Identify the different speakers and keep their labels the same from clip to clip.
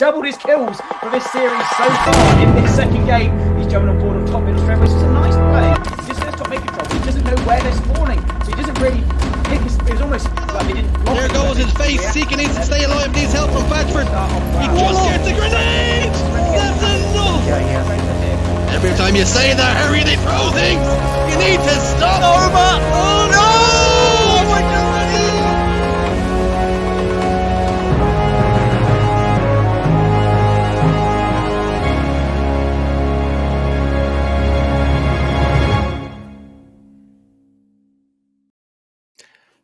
Speaker 1: doubled his kills for this series so far in this second game. He's jumping on board on top middle strength, which is a nice play. He just says top mid control. He doesn't know where they're spawning, so he doesn't really pick his... It was almost like he didn't...
Speaker 2: There goes his face, seeking in to stay alive, needs help from Badford. He just gets a grenade! That's enough! Every time you say that, Harry, they throw things! You need to stop! Norma! Oh no! Oh my God!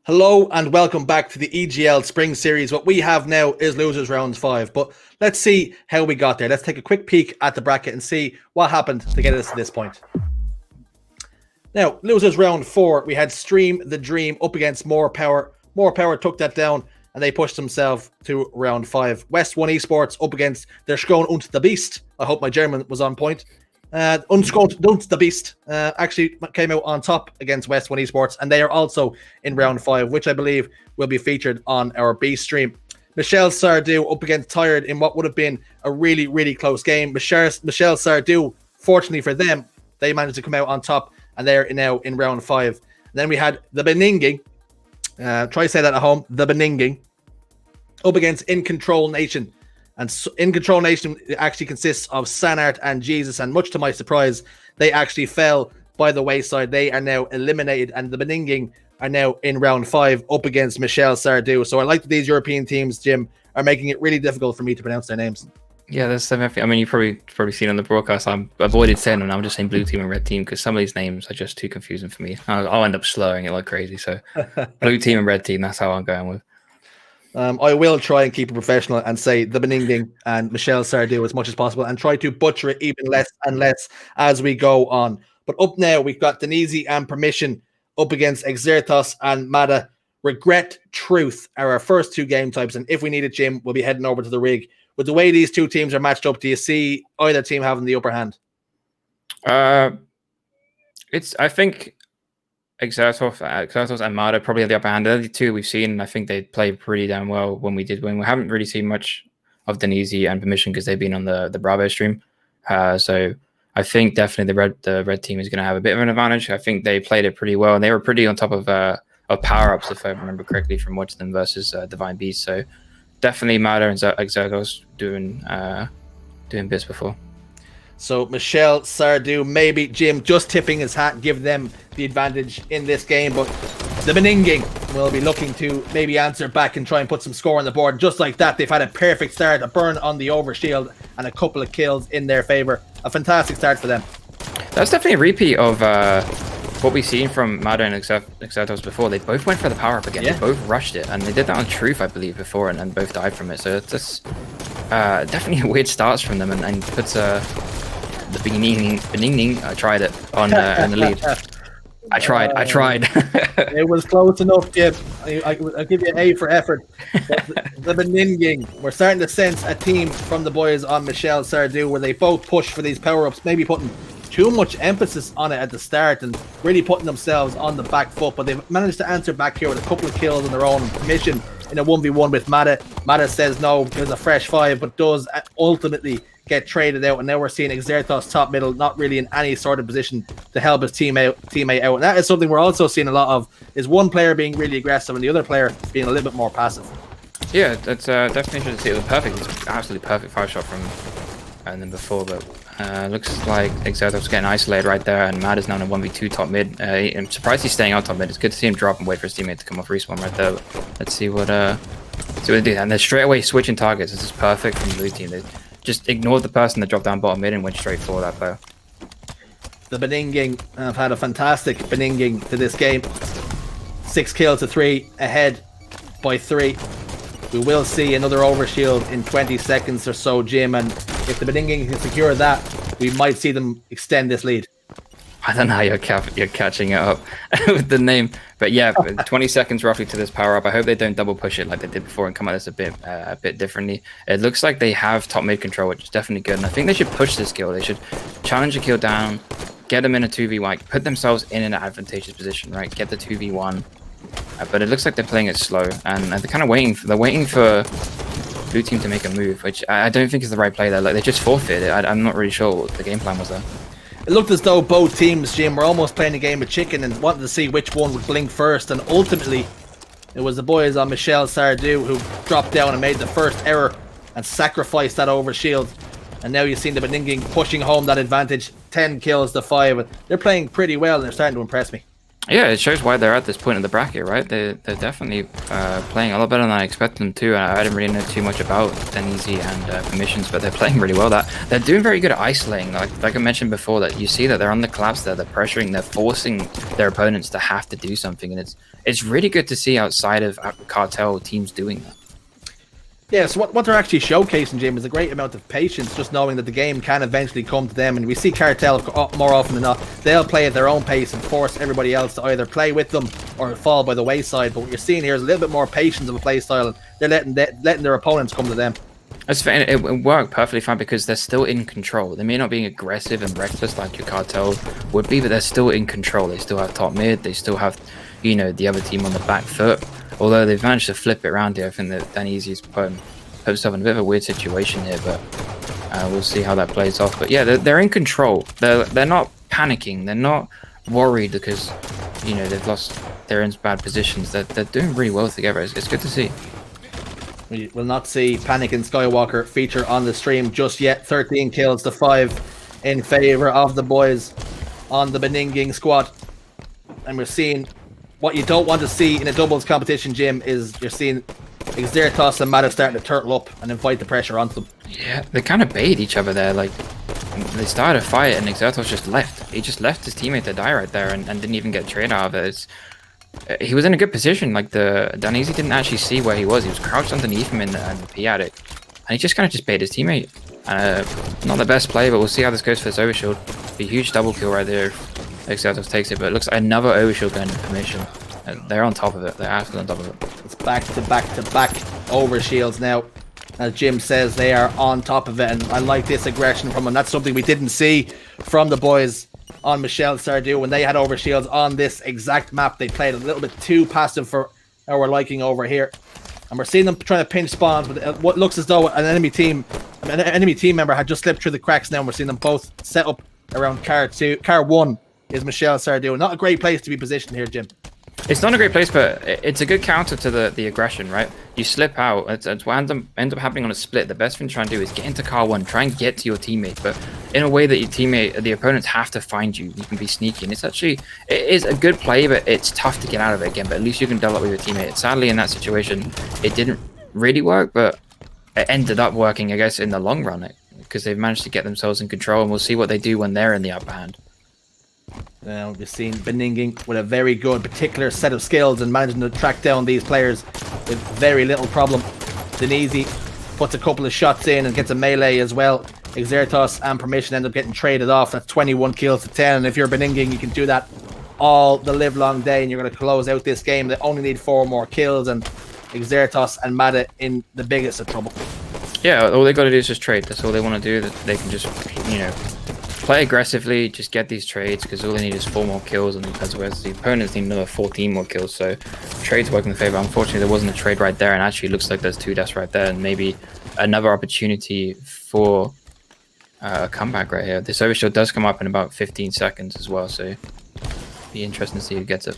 Speaker 3: Hello and welcome back to the EGL Spring Series. What we have now is Losers Round 5, but let's see how we got there. Let's take a quick peek at the bracket and see what happened to get us to this point. Now, Losers Round 4, we had Stream the Dream up against More Power. More Power took that down and they pushed themselves to Round 5. West 1 Esports up against Der Schone und the Beast. I hope my German was on point. Unschont Don't the Beast actually came out on top against West 1 Esports, and they are also in round 5, which I believe will be featured on our B stream. Michel Sardou up against Tired in what would have been a really, really close game. Michel Sardou, fortunately for them, they managed to come out on top, and they're now in round 5. And then we had the Beninging, try to say that at home, the Beninging, up against In Control Nation. And In Control Nation actually consists of Sanart and Jesus, and much to my surprise, they actually fell by the wayside. They are now eliminated, and the Beninging are now in round 5 up against Michel Sardou. So I like that these European teams, Jim, are making it really difficult for me to pronounce their names.
Speaker 4: Yeah, there's some. I mean, you've probably seen on the broadcast. I'm avoided saying them. I'm just saying blue team and red team because some of these names are just too confusing for me. I'll end up slurring it like crazy. So blue team and red team. That's how I'm going with.
Speaker 3: I will try and keep it professional and say the Beninging and Michel Sardou as much as possible and try to butcher it even less and less as we go on. But up now, we've got Denise and Permission up against Exertos and Mada. Regret, Truth are our first two game types, and if we need it, Jim, we'll be heading over to the rig. With the way these two teams are matched up, do you see either team having the upper hand?
Speaker 4: I think Exertos and Mada probably have the upper hand. They're the two we've seen, and I think they played pretty damn well when we did win. We haven't really seen much of Denise and Permission because they've been on the Bravo stream. So I think definitely the red team is going to have a bit of an advantage. I think they played it pretty well, and they were pretty on top of power-ups, if I remember correctly, from watching them versus Divine Beast. So definitely Mada and Exertos doing bits before.
Speaker 3: So Michel Sardou, maybe Jim just tipping his hat, give them the advantage in this game, but the Beninging will be looking to maybe answer back and try and put some score on the board. Just like that, they've had a perfect start, a burn on the overshield, and a couple of kills in their favor. A fantastic start for them.
Speaker 4: That's definitely a repeat of what we've seen from Mada and Exertos before. They both went for the power-up again. Yeah. They both rushed it, and they did that on Truth, I believe, before, and both died from it. So it's just definitely weird starts from them, and puts the Beninging. I tried it on the lead. I tried.
Speaker 3: It was close enough, Jim. I'll give you an A for effort. The Beninging, we're starting to sense a team from the boys on Michel Sardou where they both push for these power-ups, maybe putting too much emphasis on it at the start and really putting themselves on the back foot, but they've managed to answer back here with a couple of kills on their own mission in a 1v1 with Mada. Mada says no, there's a fresh 5, but does ultimately get traded out, and now we're seeing Exertos top middle not really in any sort of position to help his teammate out, and that is something we're also seeing a lot of, is one player being really aggressive and the other player being a little bit more passive.
Speaker 4: Yeah, that's definitely interesting to see. It was perfect. It's absolutely perfect fire shot from and then before, but looks like Exertos getting isolated right there, and Mad is now in a 1v2 top mid. I'm surprised he's staying out top mid. It's good to see him drop and wait for his teammate to come off respawn right there. Let's see what they do. And they're straight away switching targets. This is perfect from the blue team. They just ignored the person that dropped down bottom mid and went straight for that player.
Speaker 3: The Beninging have had a fantastic Beninging to this game. 6 kills to 3, ahead by 3. We will see another overshield in 20 seconds or so, Jim, and if the Beninging can secure that, we might see them extend this lead.
Speaker 4: I don't know how you're catching it up with the name, but yeah, 20 seconds roughly to this power up. I hope they don't double push it like they did before and come at this a bit differently. It looks like they have top mid control, which is definitely good, and I think they should push this kill. They should challenge a kill down, get them in a 2v1, put themselves in an advantageous position, right? Get the 2v1. But it looks like they're playing it slow, and they're kind of waiting. They're waiting for blue team to make a move, which I don't think is the right play there. Like, they just forfeited it. I'm not really sure what the game plan was there.
Speaker 3: It looked as though both teams, Jim, were almost playing a game of chicken and wanted to see which one would blink first, and ultimately it was the boys on Michel Sardou who dropped down and made the first error and sacrificed that overshield. And now you've seen the Beninging pushing home that advantage, 10 kills to 5. They're playing pretty well and they're starting to impress me.
Speaker 4: Yeah, it shows why they're at this point in the bracket, right? They're definitely playing a lot better than I expected them to. I didn't really know too much about Denizzi and Permissions, but they're playing really well. They're doing very good at isolating. Like I mentioned before, that you see that they're on the collapse there, they're pressuring, they're forcing their opponents to have to do something, and it's really good to see outside of Cartel teams doing that.
Speaker 3: Yeah, so what they're actually showcasing, Jim, is a great amount of patience, just knowing that the game can eventually come to them. And we see Cartel more often than not, they'll play at their own pace and force everybody else to either play with them or fall by the wayside. But what you're seeing here is a little bit more patience of a play style, and they're letting their opponents come to them.
Speaker 4: It worked perfectly fine because they're still in control. They may not be aggressive and reckless like your Cartel would be, but they're still in control. They still have top mid, they still have, you know, the other team on the back foot. Although they've managed to flip it around here, I think that Denizzi's put himself in a bit of a weird situation here, but we'll see how that plays off. But yeah, they're in control. They're not panicking. They're not worried because, you know, they're in bad positions. They're doing really well together. It's good to see.
Speaker 3: We will not see Panic and Skywalker feature on the stream just yet. 13 kills to 5 in favor of the boys on the Beninging squad. And we're seeing what you don't want to see in a doubles competition, Jim, is you're seeing Xertos and Mata starting to turtle up and invite the pressure onto them.
Speaker 4: Yeah, they kind of bait each other there. Like, they started a fight and Xertos just left. He just left his teammate to die right there and didn't even get trade out of it. He was in a good position. Like, the Denizzi didn't actually see where he was. He was crouched underneath him in the P attic, and he just kind of just bait his teammate. Not the best play, but we'll see how this goes for this overshield. Be a huge double kill right there if Xertos takes it, but it looks like another overshield going to Permission. They're on top of it. They're absolutely on top of it.
Speaker 3: It's back to back overshields now. As Jim says, they are on top of it, and I like this aggression from them. That's something we didn't see from the boys on Michel Sardou when they had overshields on this exact map. They played a little bit too passive for our liking over here, and we're seeing them trying to pinch spawns with what looks as though an enemy team member had just slipped through the cracks. Now we're seeing them both set up around car 1 is Michel Sardou. Not a great place to be positioned here, Jim.
Speaker 4: It's not a great place, but it's a good counter to the aggression, right? You slip out. It's what ends up happening on a split. The best thing to try and do is get into car 1, try and get to your teammate, but in a way that the opponents have to find you. You can be sneaky, and it is a good play, but it's tough to get out of it again. But at least you can double up with your teammate. Sadly, in that situation, it didn't really work, but it ended up working, I guess, in the long run, because they've managed to get themselves in control, and we'll see what they do when they're in the upper hand.
Speaker 3: Now we've seen Beninging with a very good particular set of skills and managing to track down these players with very little problem. Denizzi puts a couple of shots in and gets a melee as well. Xertos and Permission end up getting traded off. That's 21 kills to 10. And if you're Beninging, you can do that all the live long day, and you're going to close out this game. They only need 4 more kills, and Xertos and Mata in the biggest of trouble.
Speaker 4: Yeah, all they got to do is just trade. That's all they want to do. They can just, you know, play aggressively, just get these trades, because all they need is 4 more kills, and as well as the opponents need another 14 more kills. So trades work in favor. Unfortunately, there wasn't a trade right there, and actually it looks like there's 2 deaths right there, and maybe another opportunity for a comeback right here. This overshield does come up in about 15 seconds as well, so be interesting to see who gets it.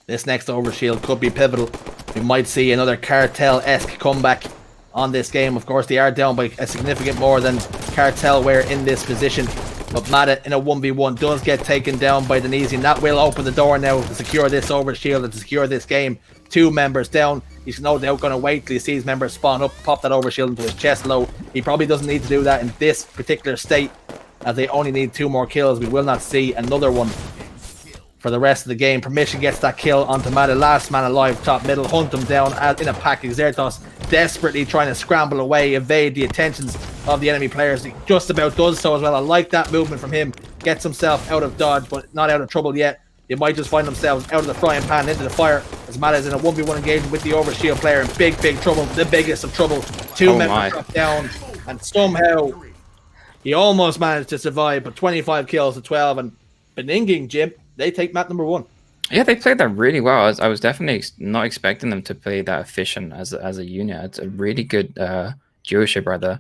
Speaker 3: This next overshield could be pivotal. We might see another Cartel-esque comeback on this game. Of course, they are down by a significant more than Cartel were in this position. But Mata in a 1v1 does get taken down by Denizzi, and that will open the door now to secure this overshield and to secure this game. 2 members down. He's no doubt going to wait till he sees members spawn up, pop that overshield into his chest low. He probably doesn't need to do that in this particular state, as they only need 2 more kills. We will not see another one for the rest of the game. Permission gets that kill onto Mata, last man alive, top middle, hunt him down in a pack. Xertos desperately trying to scramble away, evade the attentions of the enemy players. He just about does so as well. I like that movement from him. Gets himself out of dodge, but not out of trouble yet. They might just find themselves out of the frying pan into the fire, as Mata is in a 1v1 engagement with the overshield player in big trouble, the biggest of trouble. 2 members drop down, and somehow he almost managed to survive, but 25 kills to 12, and Beninging, Jim, they take map number 1.
Speaker 4: Yeah, they played that really well. I was definitely not expecting them to play that efficient as a unit. It's a really good duo ship right there.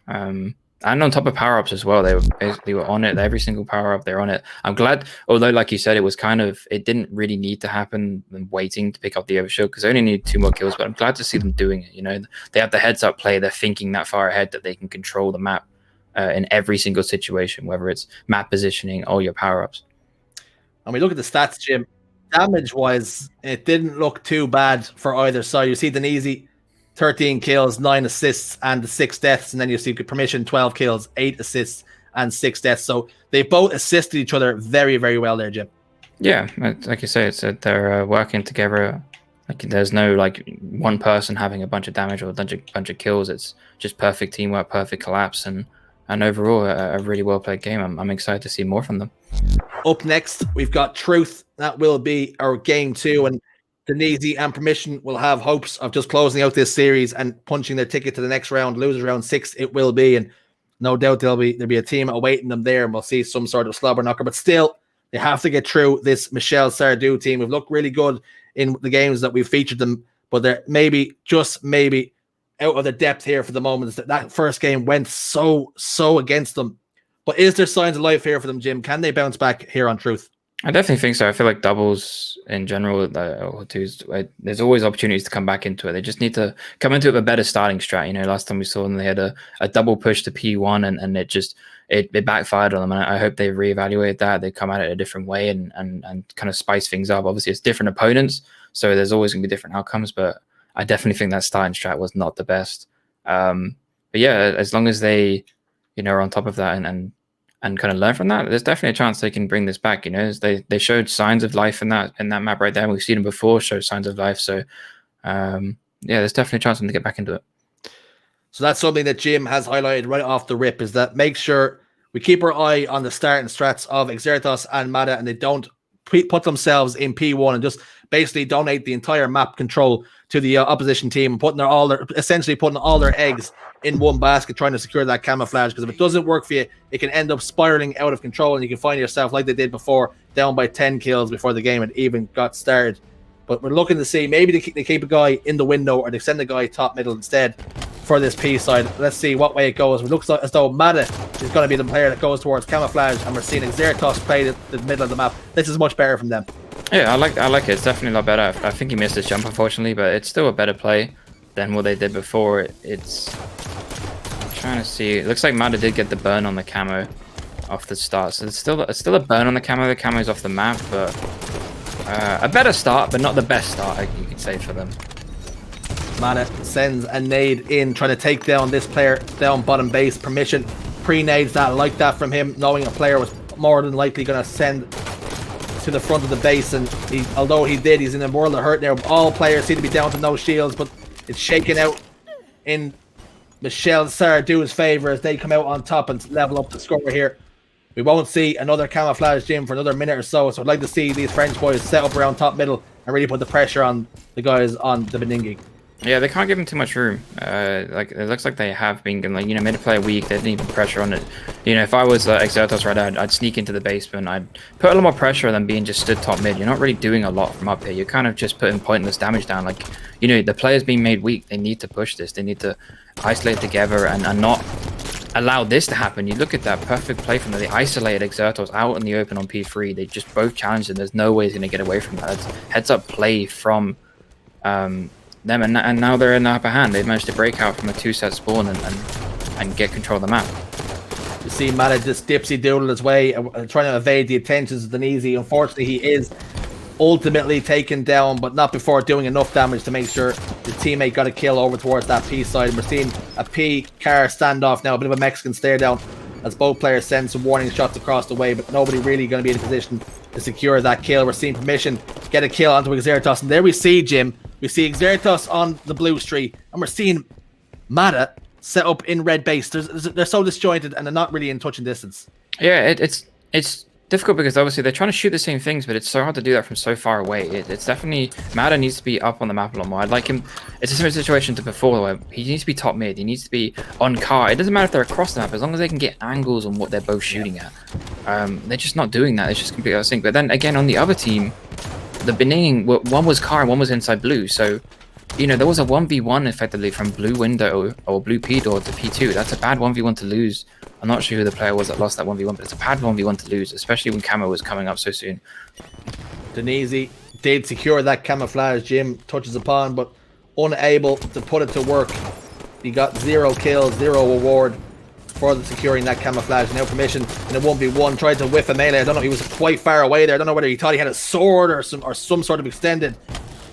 Speaker 4: And on top of power ups as well, they were on it. Every single power up, they're on it. I'm glad, although like you said, it didn't really need to happen. Them waiting to pick up the overshield because they only need 2 more kills. But I'm glad to see them doing it. You know, they have the heads up play. They're thinking that far ahead that they can control the map in every single situation, whether it's map positioning or your power ups.
Speaker 3: And we look at the stats, Jim. Damage-wise, it didn't look too bad for either side. You see Denise, 13 kills, 9 assists, and the 6 deaths. And then you see Permission, 12 kills, 8 assists, and 6 deaths. So they both assisted each other very, very well there, Jim.
Speaker 4: Yeah, like you say, they're working together. Like there's no like one person having a bunch of damage or a bunch of kills. It's just perfect teamwork, perfect collapse, and overall a really well played game. I'm excited to see more from them.
Speaker 3: Up next, we've got Truth. That will be our game 2, and Denise and Permission will have hopes of just closing out this series and punching their ticket to the next round. Losers round 6 it will be, and no doubt there'll be a team awaiting them there, and we'll see some sort of slobber knocker. But still, they have to get through this Michel Sardou team. We've looked really good in the games that we've featured them, but they're maybe out of the depth here for the moment. That first game went so against them. But is there signs of life here for them, Jim? Can they bounce back here on Truth?
Speaker 4: I definitely think so. I feel like doubles in general, or twos, there's always opportunities to come back into it. They just need to come into it with a better starting strat. You know, last time we saw them, they had a double push to P1 and it backfired on them. And I hope they reevaluate that. They come at it a different way and kind of spice things up. Obviously, it's different opponents, so there's always going to be different outcomes. But I definitely think that starting strat was not the best. But yeah, as long as they, you know, are on top of that and kind of learn from that, there's definitely a chance they can bring this back. You know, they showed signs of life in that map right there. We've seen them before show signs of life. So yeah, there's definitely a chance for them to get back into it.
Speaker 3: So that's something that Jim has highlighted right off the rip, is that make sure we keep our eye on the starting strats of Exertos and Mata, and they don't put themselves in P1 and just basically donate the entire map control to the opposition team and essentially putting all their eggs in one basket, trying to secure that camouflage. Because if it doesn't work for you, it can end up spiraling out of control, and you can find yourself like they did before, down by 10 kills before the game had even got started. But we're looking to see maybe they keep a guy in the window, or they send a guy top middle instead for this P side. Let's see what way it goes. It looks like as though Mata is going to be the player that goes towards camouflage, and we're seeing Exertos play the middle of the map. This is much better from them.
Speaker 4: Yeah, I like it. It's definitely a lot better. I think he missed his jump, unfortunately, but it's still a better play than what they did before. It's I'm trying to see. It looks like Mata did get the burn on the camo off the start, so it's still a burn on the camo. The camo's off the map, but a better start, but not the best start, you could say, for them.
Speaker 3: Mata sends a nade in, trying to take down this player down bottom base. Permission pre-nades that, like that from him, knowing a player was more than likely going to send to the front of the base, and although he did, he's in a world of hurt now. All players seem to be down to no shields, but it's shaken out in Michel Sardou's favor as they come out on top and level up the score here. We won't see another camouflage gym for another minute or so, so I'd like to see these French boys set up around top middle and really put the pressure on the guys on the Beninging.
Speaker 4: Yeah, they can't give him too much room. Like it looks like they have been, like, you know, made a player weak. They didn't even pressure on it. You know, if I was Exertos right now, I'd sneak into the basement. I'd put a lot more pressure than being just stood top mid. You're not really doing a lot from up here. You're kind of just putting pointless damage down. Like, you know, the player's being made weak. They need to push this. They need to isolate together and not allow this to happen. You look at that perfect play from them. They isolated Exertos out in the open on P3. They just both challenged him. There's no way he's going to get away from that. It's heads up play from them, and now they're in the upper hand. They've managed to break out from a 2-set spawn and get control of the map.
Speaker 3: You see Mata just dipsy doodle his way, trying to evade the attentions of Denise. Unfortunately, he is ultimately taken down, but not before doing enough damage to make sure his teammate got a kill over towards that P side. And we're seeing a P car standoff now, a bit of a Mexican stare down as both players send some warning shots across the way, but nobody really going to be in a position to secure that kill. We're seeing Permission get a kill onto Exertos, and there we see, Jim, we see Exertos on the blue street, and we're seeing Mata set up in red base. They're so disjointed, and they're not really in touching distance.
Speaker 4: Yeah, it's difficult because obviously they're trying to shoot the same things, but it's so hard to do that from so far away. It's definitely, Mata needs to be up on the map a lot more. I'd like him. It's a similar situation to before, where he needs to be top mid. He needs to be on car. It doesn't matter if they're across the map, as long as they can get angles on what they're both shooting at. They're just not doing that. It's just completely out of sync. But then again, on the other team, the Beninging, one was car and one was inside blue. So, you know, there was a 1v1 effectively from blue window or blue P door to P2. That's a bad 1v1 to lose. I'm not sure who the player was that lost that 1v1, but it's a bad 1v1 to lose, especially when camo was coming up so soon.
Speaker 3: Denise did secure that camouflage, Jim touches upon, but unable to put it to work. He got 0 kills, 0 reward for the securing that camouflage. Now permission in a 1v1, tried to whiff a melee. I don't know, he was quite far away there. I don't know whether he thought he had a sword or some sort of extended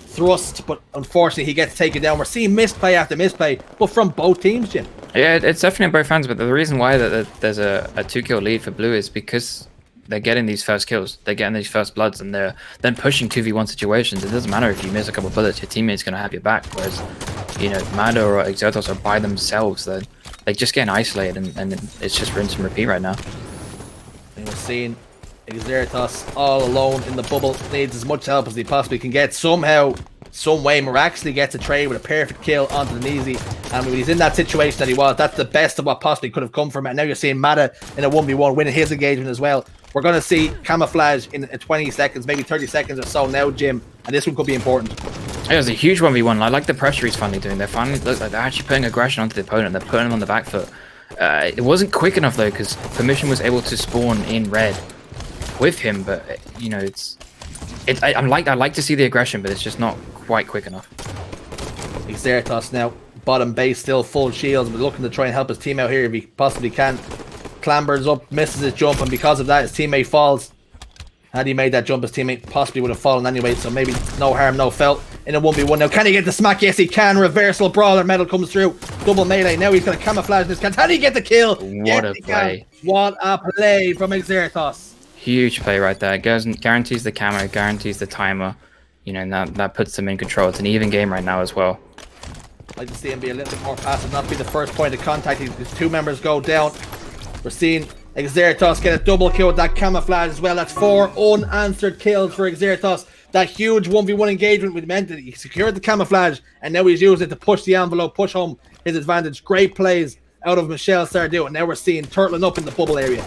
Speaker 3: thrust, but unfortunately he gets taken down. We're seeing misplay after misplay, but from both teams, Jim.
Speaker 4: Yeah, it's definitely on both hands, but the reason why that there's a 2-kill lead for blue is because they're getting these first kills, they're getting these first bloods, and they're then pushing 2v1 situations. It doesn't matter if you miss a couple bullets, your teammate's going to have your back, whereas, you know, Mada or Exertos are by themselves. They're just getting isolated, and it's just rinse and repeat right now.
Speaker 3: And we're seeing Exertos all alone in the bubble, needs as much help as he possibly can get. Somehow, some way, miraculously gets a trade with a perfect kill onto the Neasy. And when he's in that situation that he was, that's the best of what possibly could have come from it. And now you're seeing Mada in a 1v1 winning his engagement as well. We're going to see camouflage in 20 seconds, maybe 30 seconds or so now, Jim. And this one could be important.
Speaker 4: It was a huge 1v1. I like the pressure he's finally doing. They're finally, look, like they're actually putting aggression onto the opponent. They're putting him on the back foot. It wasn't quick enough though, because permission was able to spawn in red with him. But you know, I like to see the aggression, but it's just not quite quick enough.
Speaker 3: Exertos now bottom base, still full shields, but looking to try and help his team out here if he possibly can. Clambers up, misses his jump, and because of that, his teammate falls. Had he made that jump, his teammate possibly would have fallen anyway, so maybe no harm, no foul in a 1v1. Now, can he get the smack? Yes, he can. Reversal brawler medal comes through. Double melee. Now he's going to camouflage this. Can he get the kill?
Speaker 4: What a play.
Speaker 3: What a play from Exertos.
Speaker 4: Huge play right there. Guarantees the camo, guarantees the timer. You know, and that puts them in control. It's an even game right now as well.
Speaker 3: I'd like to see him be a little bit more passive, not be the first point of contact. His 2 members go down. We're seeing Exertos get a double kill with that camouflage as well. That's 4 unanswered kills for Exertos. That huge 1v1 engagement we meant that he secured the camouflage, and now he's used it to push the envelope, push home his advantage. Great plays out of Michel Sardou, and now we're seeing turtling up in the bubble area.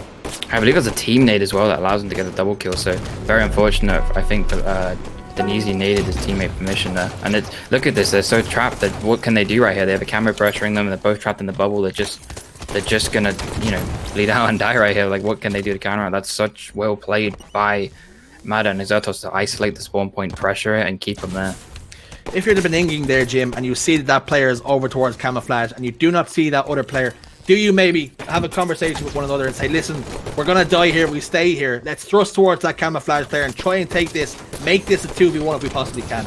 Speaker 4: I believe there's a team nade as well that allows him to get the double kill, so very unfortunate. I think that Denise naded his teammate permission there. And look at this, they're so trapped that what can they do right here? They have a camera pressuring them, and they're both trapped in the bubble. They're just gonna, you know, bleed out and die right here. Like, what can they do to counter it? That's such well played by Mada and Exertos to isolate the spawn point, pressure it, and keep them there.
Speaker 3: If you're the Beninging there, Jim, and you see that player is over towards camouflage, and you do not see that other player, do you maybe have a conversation with one another and say, listen, we're going to die here, we stay here, let's thrust towards that camouflage player and try and take this, make this a 2v1 if we possibly can?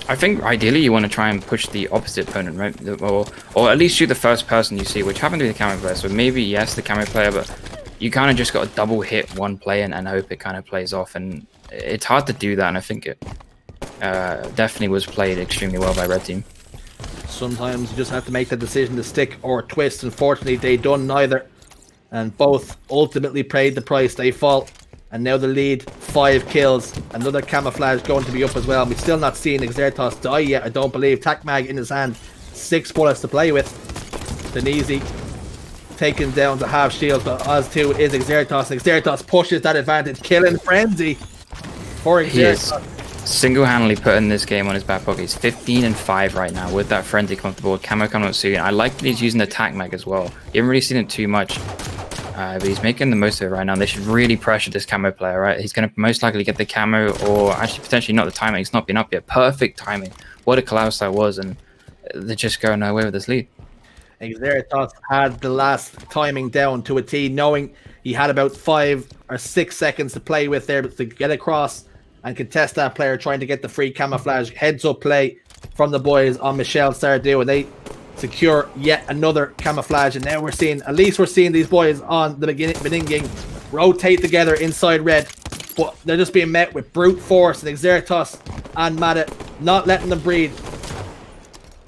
Speaker 4: I think ideally you want to try and push the opposite opponent, right? Or at least shoot the first person you see, which happened to be the camo player. So maybe, yes, the camo player, but you kind of just got to double hit one play and hope it kind of plays off. And it's hard to do that, and I think it definitely was played extremely well by red team.
Speaker 3: Sometimes you just have to make the decision to stick or twist. Unfortunately, they done neither, and both ultimately paid the price. They fall, and now the lead, 5 kills. Another camouflage going to be up as well. We've still not seen Exertos die yet, I don't believe. Tac mag in his hand, 6 bullets to play with. Denise taken down to half shield, but as too is Exertos. Exertos pushes that advantage, killing frenzy for Exertos.
Speaker 4: Single-handedly putting this game on his back pocket. He's 15-5 right now with that frenzy comfortable. Camo coming up soon. I like that he's using the tac mag as well. You haven't really seen it too much, but he's making the most of it right now. They should really pressure this camo player, right? He's going to most likely get the camo, or actually potentially not the timing. It's not been up yet. Perfect timing. What a collapse that was, and they're just going away with this lead.
Speaker 3: Exertos had the last timing down to a T, knowing he had about 5 or 6 seconds to play with there to get across and contest that player, trying to get the free camouflage. Heads up play from the boys on Michel Sardou, and they secure yet another camouflage. And now we're seeing, at least we're seeing these boys on the Beninging rotate together inside red, but they're just being met with brute force, and Exertos and Mada not letting them breathe.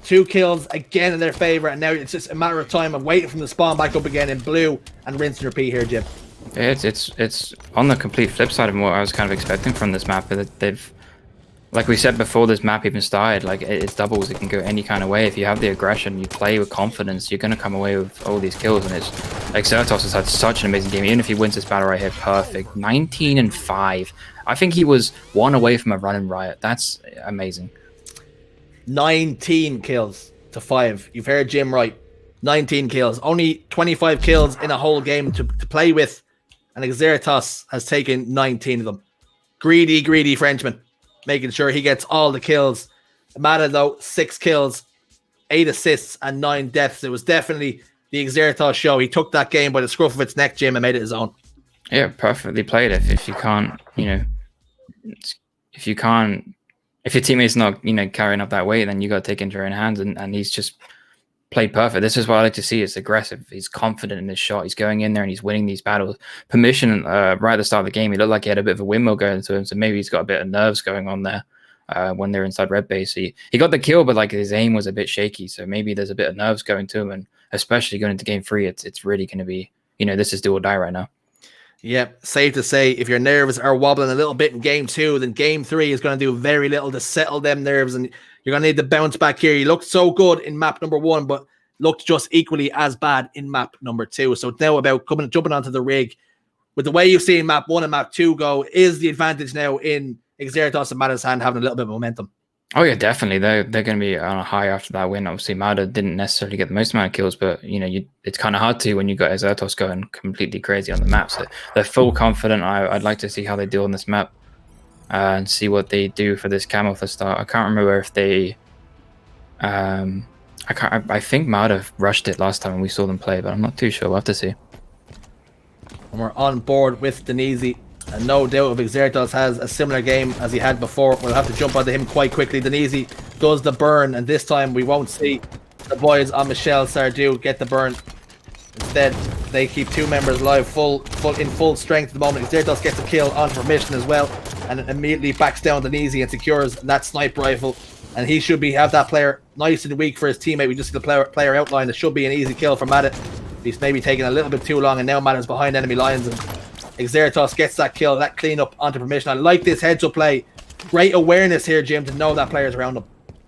Speaker 3: 2 kills again in their favor, and now it's just a matter of time of waiting for them to spawn back up again in blue and rinse and repeat here, Jim.
Speaker 4: It's on the complete flip side of what I was kind of expecting from this map. That like we said before this map even started, like it's doubles. It can go any kind of way. If you have the aggression, you play with confidence, you're going to come away with all these kills. And it's like Xertos has had such an amazing game. Even if he wins this battle right here, perfect. 19 and 5. I think he was 1 away from a run and riot. That's amazing.
Speaker 3: 19 kills to 5. You've heard Jim right. 19 kills. Only 25 kills in a whole game to play with. And Xertos has taken 19 of them. Greedy Frenchman. Making sure he gets all the kills. Mada, though, 6 kills, 8 assists, and 9 deaths. It was definitely the Xertos show. He took that game by the scruff of its neck, Jim, and made it his own.
Speaker 4: Yeah, perfectly played. If you can't, if your teammate's not, carrying up that weight, then you got to take it into your own hands. And he's just played perfect. This is what I like to see. It's aggressive. He's confident in his shot. He's going in there and he's winning these battles. Permission, right at the start of the game, he looked like he had a bit of a windmill going to him. So maybe he's got a bit of nerves going on there when they're inside red base. He got the kill, but like his aim was a bit shaky. So maybe there's a bit of nerves going to him. And especially going into game 3, it's really going to be, this is do or die right now.
Speaker 3: Yep, safe to say if your nerves are wobbling a little bit in game 2, then game 3 is going to do very little to settle them nerves, and you're going to need to bounce back here. You looked so good in map number 1, but looked just equally as bad in map number 2. So it's now about jumping onto the rig. With the way you've seen map 1 and map 2 go, is the advantage now in Xertos and Mada's hand having a little bit of momentum?
Speaker 4: Oh yeah, definitely. They're going to be on a high after that win. Obviously, Mada didn't necessarily get the most amount of kills, but it's kind of hard to when you got Xertos going completely crazy on the map. So they're full confident. I'd like to see how they do on this map and see what they do for this camo for start. I can't remember if they. I think Mada rushed it last time when we saw them play, but I'm not too sure. We'll have to see.
Speaker 3: And we're on board with Denise. And no doubt if Xertos has a similar game as he had before, we'll have to jump onto him quite quickly. Denise does the burn, and this time we won't see the boys on Michel Sardou get the burn. Instead, they keep 2 members alive in full strength at the moment. Xertos gets a kill on Permission as well, and it immediately backs down Denise and secures that sniper rifle. And he should have that player nice and weak for his teammate. We just see the player outline. It should be an easy kill for Mada. He's maybe taking a little bit too long, and now Mada's behind enemy lines, and Xertos gets that kill, that cleanup onto Permission. I like this heads-up play. Great awareness here, Jim, to know that player's around him.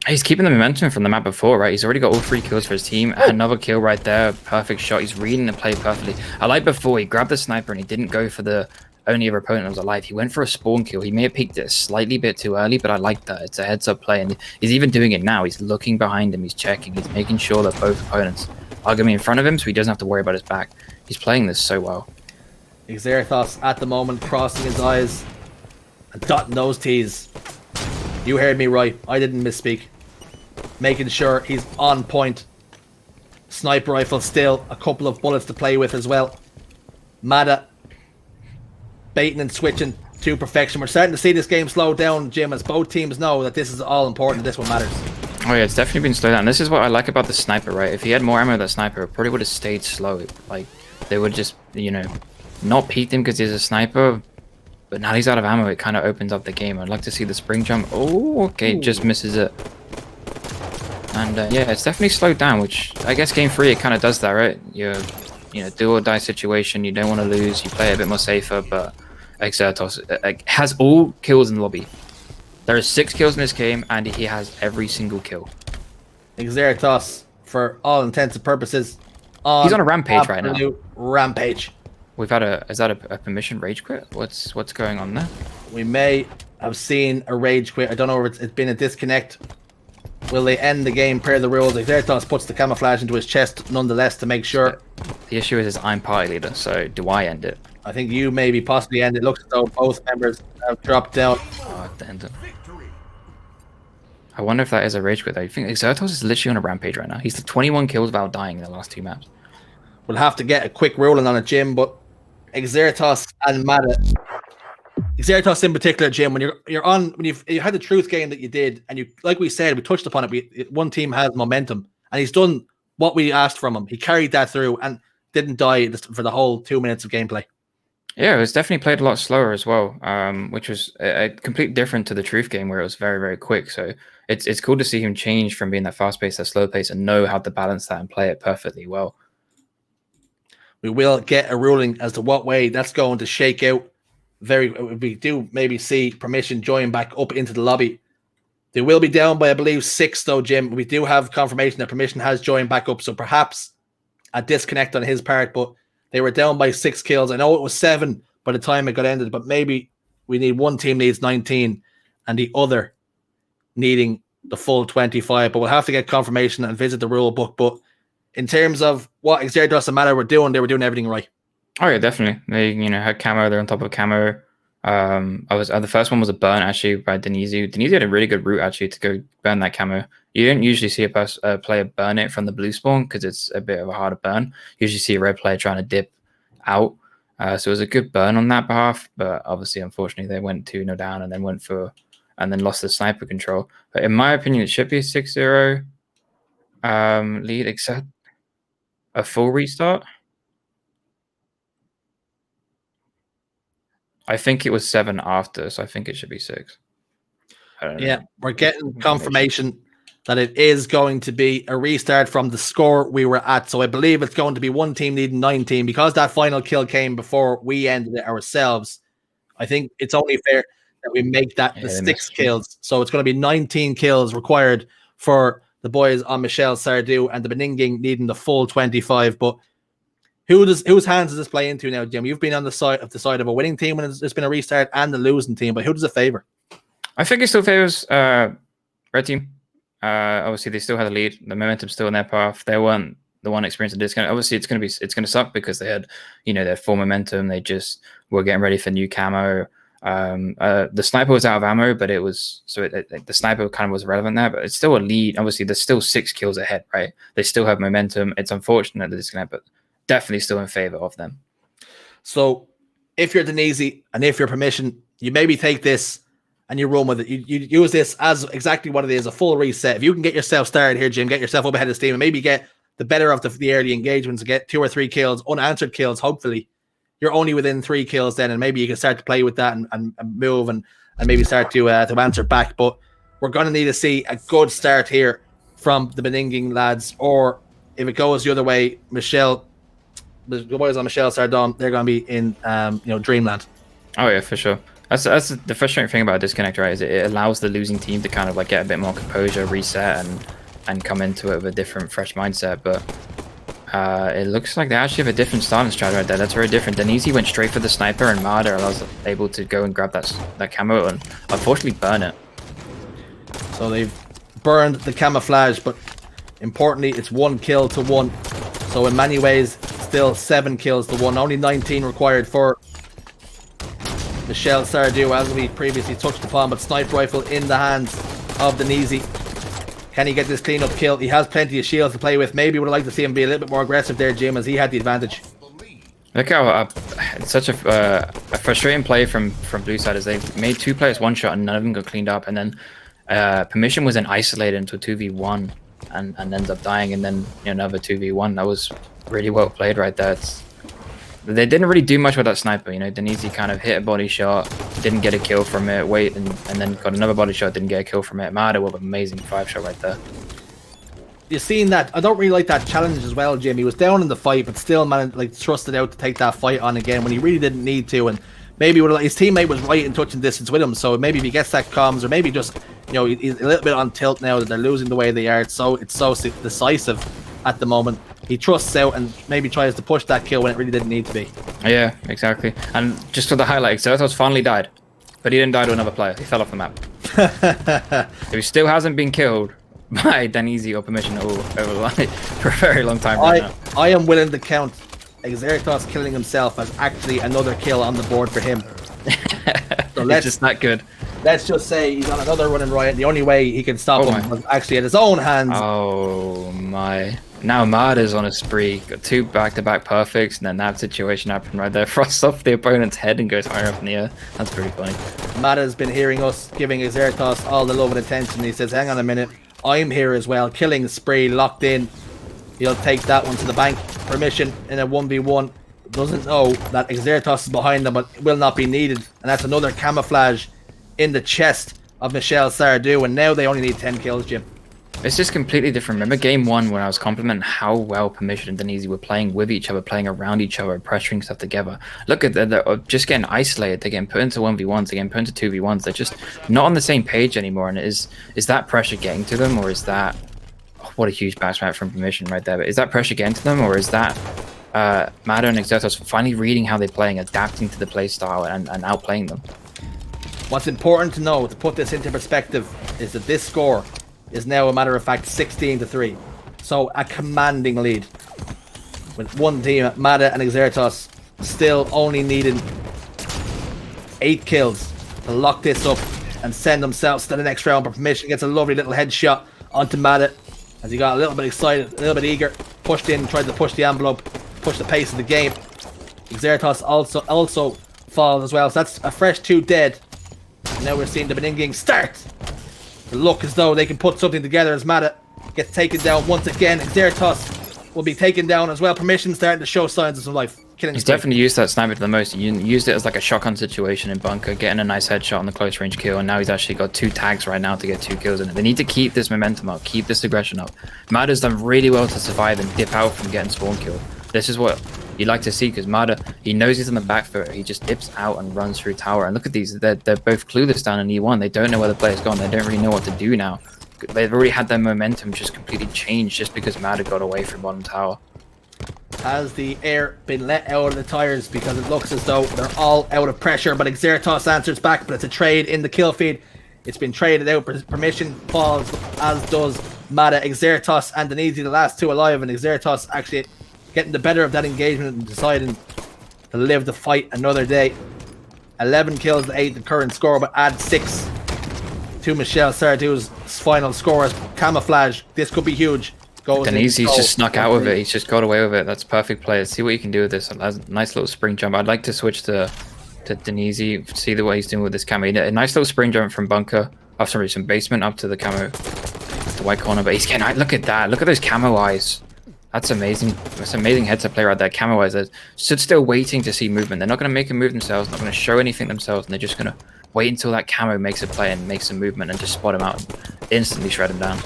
Speaker 4: He's keeping the momentum from the map before, right? He's already got all 3 kills for his team. Another kill right there. Perfect shot. He's reading the play perfectly. I like before, he grabbed the sniper and he didn't go for the only other opponent that was alive. He went for a spawn kill. He may have peeked it a slightly bit too early, but I like that. It's a heads-up play, and he's even doing it now. He's looking behind him. He's checking. He's making sure that both opponents are going to be in front of him, so he doesn't have to worry about his back. He's playing this so well.
Speaker 3: Xertos at the moment crossing his eyes and dotting those T's. You heard me right. I didn't misspeak. Making sure he's on point. Sniper rifle still. A couple of bullets to play with as well. Mada baiting and switching to perfection. We're starting to see this game slow down, Jim, as both teams know that this is all important. This one matters.
Speaker 4: Oh yeah, it's definitely been slowed down. This is what I like about the sniper, right? If he had more ammo, that sniper probably would have stayed slow. Like, they would just, not peeked him because he's a sniper, but now he's out of ammo. It kind of opens up the game. I'd like to see the spring jump. Oh, okay, just misses it. And yeah, it's definitely slowed down, which I guess game 3 it kind of does that, right? You're, do or die situation. You don't want to lose. You play a bit more safer, but Xertos has all kills in the lobby. There are 6 kills in this game, and he has every single kill.
Speaker 3: Xertos, for all intents and purposes,
Speaker 4: he's on a rampage right now.
Speaker 3: Rampage.
Speaker 4: We've had is that a permission rage quit? What's going on there?
Speaker 3: We may have seen a rage quit. I don't know if it's been a disconnect. Will they end the game per the rules? Xertos puts the camouflage into his chest nonetheless to make sure.
Speaker 4: The issue is I'm party leader, so do I end it?
Speaker 3: I think you maybe possibly end it. Looks as though both members have dropped down.
Speaker 4: Oh, the end it. I wonder if that is a rage quit though. I think Xertos is literally on a rampage right now. He's 21 kills without dying in the last 2 maps.
Speaker 3: We'll have to get a quick ruling on it, Jim, but Xertos and Mada. Xertos in particular, Jim, when you're on, when you had the truth game that you did, and you, like we said, we touched upon it, one team has momentum, and he's done what we asked from him. He carried that through and didn't die for the whole 2 minutes of gameplay. Yeah,
Speaker 4: it was definitely played a lot slower as well, which was a complete different to the truth game where it was very, very quick. So it's cool to see him change from being that fast pace to slow pace and know how to balance that and play it perfectly well.
Speaker 3: We will get a ruling as to what way that's going to shake out. We do maybe see Permission join back up into the lobby They will be down by, I believe, 6, though, Jim. We do have confirmation that Permission has joined back up, so perhaps a disconnect on his part, but they were down by 6 kills. I know it was 7 by the time it got ended, but maybe we need one team needs 19 and the other needing the full 25, but we'll have to get confirmation and visit the rule book. But in terms of what Xerdos and Mata were doing, they were doing everything right.
Speaker 4: Oh yeah, definitely. They had camo. They're on top of camo. The first one was a burn actually by Denise. Denise had a really good route actually to go burn that camo. You don't usually see a player burn it from the blue spawn because it's a bit of a harder burn. You usually see a red player trying to dip out. So it was a good burn on that behalf, but obviously, unfortunately, they went 2-0 down and then lost the sniper control. But in my opinion, it should be a 6-0 lead, except a full restart. I think it was 7 after, so I think it should be 6. I don't know.
Speaker 3: We're getting confirmation that it is going to be a restart from the score we were at. So I believe it's going to be one team needing 19 because that final kill came before we ended it ourselves. I think it's only fair that we make that the 6 kills. So it's going to be 19 kills required for the boys on Michel, Sardou, and the Beninging needing the full 25. But whose hands does this play into now, Jim? You've been on the side of a winning team when it's been a restart and the losing team, but who does it favor? I
Speaker 4: think it still favors red team. Obviously, they still had the lead. The momentum's still in their path. They weren't the one experiencing discount. Obviously, it's gonna suck because they had their full momentum. They just were getting ready for new camo. The sniper was out of ammo, but the sniper kind of was relevant there. But it's still a lead. Obviously, there's still 6 kills ahead, right? They still have momentum. It's unfortunate the disconnect, but definitely still in favor of them.
Speaker 3: So, if you're Denise and if you're Permission, you maybe take this and you run with it. You use this as exactly what it is, a full reset. If you can get yourself started here, Jim, get yourself up ahead of steam and maybe get the better of the early engagements and get 2 or 3 kills, unanswered kills, hopefully. You're only within 3 kills then, and maybe you can start to play with that and move and maybe start to answer back. But we're going to need to see a good start here from the Beninging lads, or if it goes the other way, Michel, the boys on Michel, Sardou, they're going to be in dreamland.
Speaker 4: Oh yeah, for sure. That's the frustrating thing about disconnect, right? Is it allows the losing team to kind of like get a bit more composure, reset, and come into it with a different, fresh mindset. But it looks like they actually have a different starting strategy right there. That's very different. Denise went straight for the sniper, and Marder was able to go and grab that camo and unfortunately burn it. So
Speaker 3: they've burned the camouflage, but importantly, it's 1 kill to 1. So in many ways, still 7 kills to 1. Only 19 required for Michel, Sardou, as we previously touched upon, but sniper rifle in the hands of Denise. Can he get this clean-up kill? He has plenty of shields to play with. Maybe would like to see him be a little bit more aggressive there, Jim, as he had the advantage.
Speaker 4: Look how it's such a frustrating play from Blue Side, as they made 2 players one shot and none of them got cleaned up, and then Permission was then isolated into a 2v1 and ends up dying, and then another 2v1. That was really well played right there. They didn't really do much with that sniper. Denise kind of hit a body shot, didn't get a kill from it, and then got another body shot, didn't get a kill from it. Marder with an amazing 5-shot right there.
Speaker 3: You've seen that. I don't really like that challenge as well, Jim. He was down in the fight, but still thrusted out to take that fight on again when he really didn't need to. And maybe his teammate was right in touching distance with him. So maybe if he gets that comms, or maybe just he's a little bit on tilt now that they're losing the way they are. It's so decisive at the moment. He trusts out and maybe tries to push that kill when it really didn't need to be.
Speaker 4: Yeah, exactly. And just for the highlight, Xertos finally died, but he didn't die to another player. He fell off the map. So he still hasn't been killed by Denise or Permission for a very long time right now.
Speaker 3: I am willing to count Xertos killing himself as actually another kill on the board for him.
Speaker 4: So it's just not good.
Speaker 3: Let's just say he's on another running riot. The only way he can stop him was actually at his own hands.
Speaker 4: Oh my. Now Marder's on a spree. Got 2 back-to-back perfects, and then that situation happened right there. Frosts off the opponent's head and goes higher up in the air. That's pretty funny.
Speaker 3: Marder's been hearing us, giving Xertos all the love and attention. He says, hang on a minute. I'm here as well. Killing spree, locked in. He'll take that one to the bank. Permission in a 1v1. Doesn't know that Xertos is behind them, but will not be needed. And that's another camouflage in the chest of Michel, Sardou. And now they only need 10 kills, Jim.
Speaker 4: It's just completely different. Remember game 1 when I was complimenting how well Permission and Denise were playing with each other, playing around each other, pressuring stuff together. Look at they're just getting isolated. They're getting put into 1v1s, they're getting put into 2v1s. They're just not on the same page anymore. And is that pressure getting to them, or is that what a huge bounce back from Permission right there? But is that pressure getting to them, or is that Mada and Exertos finally reading how they're playing, adapting to the play style and outplaying them?
Speaker 3: What's important to know, to put this into perspective, is that this score is now a matter of fact 16-3. So a commanding lead. With one team, Mada and Exertos, still only needing 8 kills to lock this up and send themselves to the next round. But Permission gets a lovely little headshot onto Mada as he got a little bit excited, a little bit eager, pushed in, tried to push the envelope, push the pace of the game. Exertos also falls as well. So that's a fresh 2 dead. And now we're seeing the Beninging start to look as though they can put something together as Mada gets taken down once again. Exertos will be taken down as well. Permission starting to show signs of some life.
Speaker 4: He's definitely used that sniper to the most. He used it as like a shotgun situation in bunker, getting a nice headshot on the close range kill, and now he's actually got 2 tags right now to get 2 kills in it. They need to keep this momentum up, keep this aggression up. Mada's done really well to survive and dip out from getting spawn killed. This is what you like to see, because Mada, he knows he's on the back foot. He just dips out and runs through tower. And look at these, they're both clueless down in E1. They don't know where the player's gone. They don't really know what to do now. They've already had their momentum just completely changed just because Mada got away from bottom tower.
Speaker 3: Has the air been let out of the tires, because it looks as though they're all out of pressure, but Exertos answers back, but it's a trade in the kill feed. It's been traded out. Permission falls, as does Mada. Exertos and Denise, the last 2 alive, and Exertos actually getting the better of that engagement and deciding to live the fight another day. 11 kills to 8 the current score, but add 6 to Michel Sardou's final score as camouflage. This could be huge.
Speaker 4: Denise, he's just snuck out with it. He's just got away with it. That's perfect play. Let's see what you can do with this. That's a nice little spring jump. I'd like to switch to Denise, see the way he's doing with this camo. A nice little spring jump from bunker. Oh, sorry, some basement up to the camo, the white corner. But he's getting, look at that. Look at those camo eyes. That's amazing. That's amazing heads-up play right there. Camo eyes. They're stood still waiting to see movement. They're not going to make a move themselves. Not going to show anything themselves. And they're just going to wait until that camo makes a play and makes a movement and just spot him out and instantly shred him down.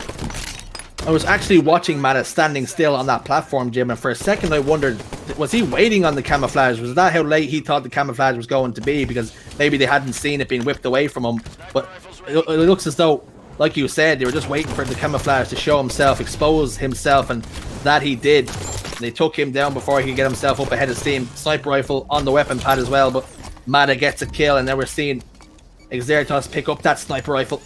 Speaker 3: I was actually watching Mada standing still on that platform, Jim, and for a second I wondered, was he waiting on the camouflage? Was that how late he thought the camouflage was going to be? Because maybe they hadn't seen it being whipped away from him. But it looks as though, like you said, they were just waiting for the camouflage to show himself, expose himself, and that he did. They took him down before he could get himself up ahead of steam. Sniper rifle on the weapon pad as well, but Mada gets a kill, and now we're seeing Exertos pick up that sniper rifle.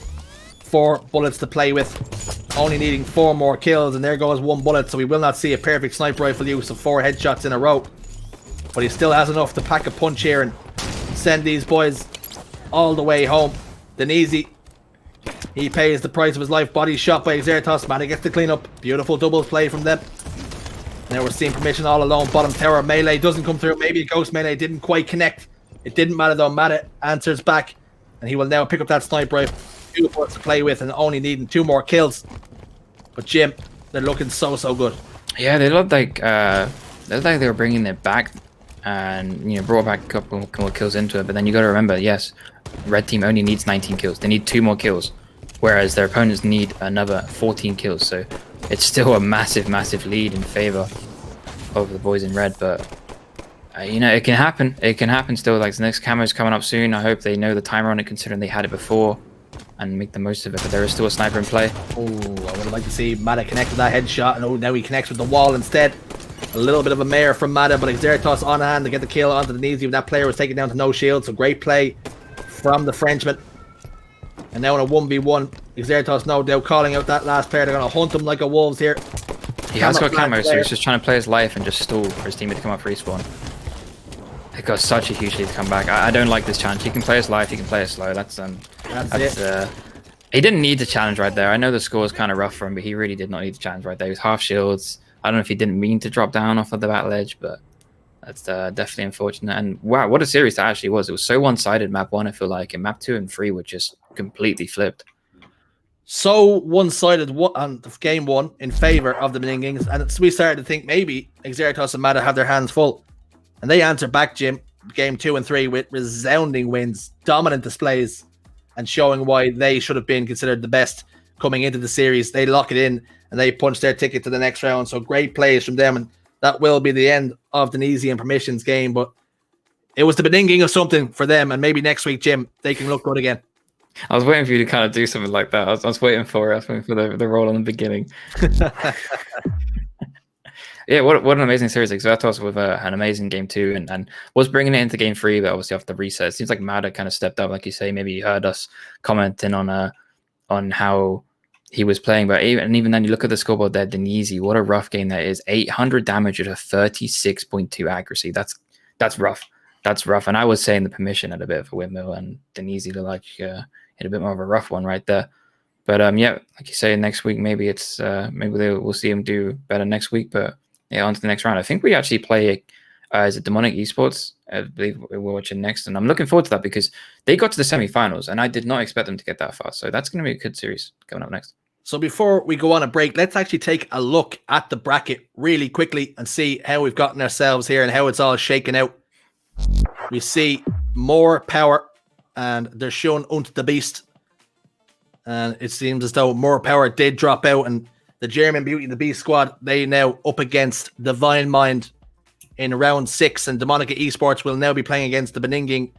Speaker 3: 4 bullets to play with, only needing 4 more kills, and there goes 1 bullet, so we will not see a perfect sniper rifle use of 4 headshots in a row. But he still has enough to pack a punch here and send these boys all the way home. Denise, he pays the price of his life. Body shot by Exertos. Mada gets the cleanup. Beautiful double play from them. Now we're seeing Permission all alone. Bottom tower. Melee doesn't come through. Maybe a ghost melee didn't quite connect. It didn't matter though. Mada answers back, and he will now pick up that sniper rifle. 2 bullets to play with and only needing 2 more kills. But Jim, they're looking so good.
Speaker 4: Yeah, they look like they were bringing it back, and brought back a couple more kills into it. But then you got to remember, yes, red team only needs 19 kills. They need 2 more kills, whereas their opponents need another 14 kills. So it's still a massive lead in favor of the boys in red. But it can happen. It can happen still. Like the next camo's coming up soon. I hope they know the timer on it, considering they had it before, and make the most of it. But there is still a sniper in play.
Speaker 3: Oh, I would like to see Mada connect with that headshot, and now he connects with the wall instead. A little bit of a mare from Mada, but Exertos on hand to get the kill onto the knees. Even that player was taken down to no shield, so great play from the Frenchman. And now in a 1v1, Exertos no doubt calling out that last player. They're going to hunt him like a wolves here.
Speaker 4: He has got camo, so he's just trying to play his life and just stall for his teammate to come up for respawn. It got such a huge lead to come back. I don't like this challenge. He can play his life, he can play it slow. That's it. He didn't need to challenge right there. I know the score is kind of rough for him, but he really did not need to challenge right there. He was half shields. I don't know if he didn't mean to drop down off of the battle edge, but that's definitely unfortunate. And wow, what a series that actually was. It was so one-sided map 1, I feel like, and map 2 and 3 were just completely flipped.
Speaker 3: So one-sided on game 1 in favor of the Beningings, and we started to think maybe Exertos and Mada have their hands full. And they answer back, Jim, game 2 and 3 with resounding wins, dominant displays, and showing why they should have been considered the best coming into the series. They lock it in and they punch their ticket to the next round. So great plays from them, and that will be the end of the Easy and Permissions game. But it was the beninging of something for them, and maybe next week, Jim, they can look good again.
Speaker 4: I was waiting for you to kind of do something like that. I was waiting for the roll in the beginning. Yeah, what an amazing series. Like Zertos with an amazing game 2 and was bringing it into game 3, but obviously off the reset. It seems like Mada kind of stepped up, like you say. Maybe he heard us commenting on how he was playing, but even then you look at the scoreboard there, Denise, what a rough game that is. 800 damage at a 36.2 accuracy. That's rough. That's rough. And I was saying the Permission had a bit of a windmill, and Denise looked like hit a bit more of a rough one right there. But yeah, like you say, next week maybe it's maybe we'll see him do better next week. But yeah, on to the next round. I think we actually play is it Demonic Esports? I believe we're watching next, and I'm looking forward to that because they got to the semifinals, and I did not expect them to get that far. So that's going to be a good series coming up next.
Speaker 3: So before we go on a break, let's actually take a look at the bracket really quickly and see how we've gotten ourselves here and how it's all shaken out. We see more power, and they're shown unto the beast. And it seems as though more power did drop out, and the German Beauty and the Beast squad, they now up against Divine Mind in round 6, and Demonica Esports will now be playing against the Beninging,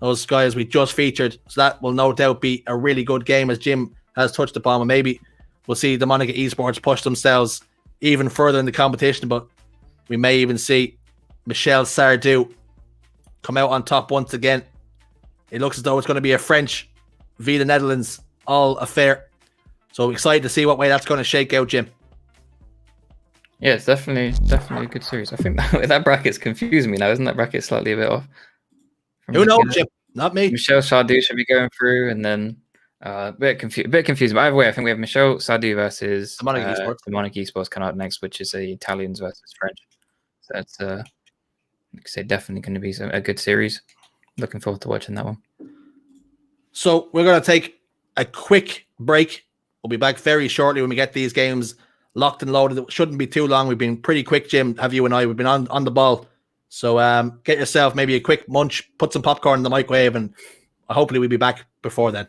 Speaker 3: those guys we just featured. So that will no doubt be a really good game, as Jim has touched upon, and maybe we'll see Demonica Esports push themselves even further in the competition, but we may even see Michel Sardou come out on top once again. It looks as though it's going to be a French v the Netherlands all affair. So excited to see what way that's going to shake out, Jim.
Speaker 4: Yeah, it's definitely a good series. I think that bracket's confusing me now. Isn't that bracket slightly a bit off?
Speaker 3: Who knows, Jim? Not me.
Speaker 4: Michel Sardou should be going through, and then a bit confusing. But either way, I think we have Michel Sardou versus
Speaker 3: Demonic Esports.
Speaker 4: Demonic Esports coming out next, which is the Italians versus French. So that's like I say, definitely going to be a good series. Looking forward to watching that one.
Speaker 3: So we're going to take a quick break. We'll be back very shortly when we get these games locked and loaded. It shouldn't be too long. We've been pretty quick, Jim. Have you and I? We've been on the ball. So get yourself maybe a quick munch, put some popcorn in the microwave, and hopefully we'll be back before then.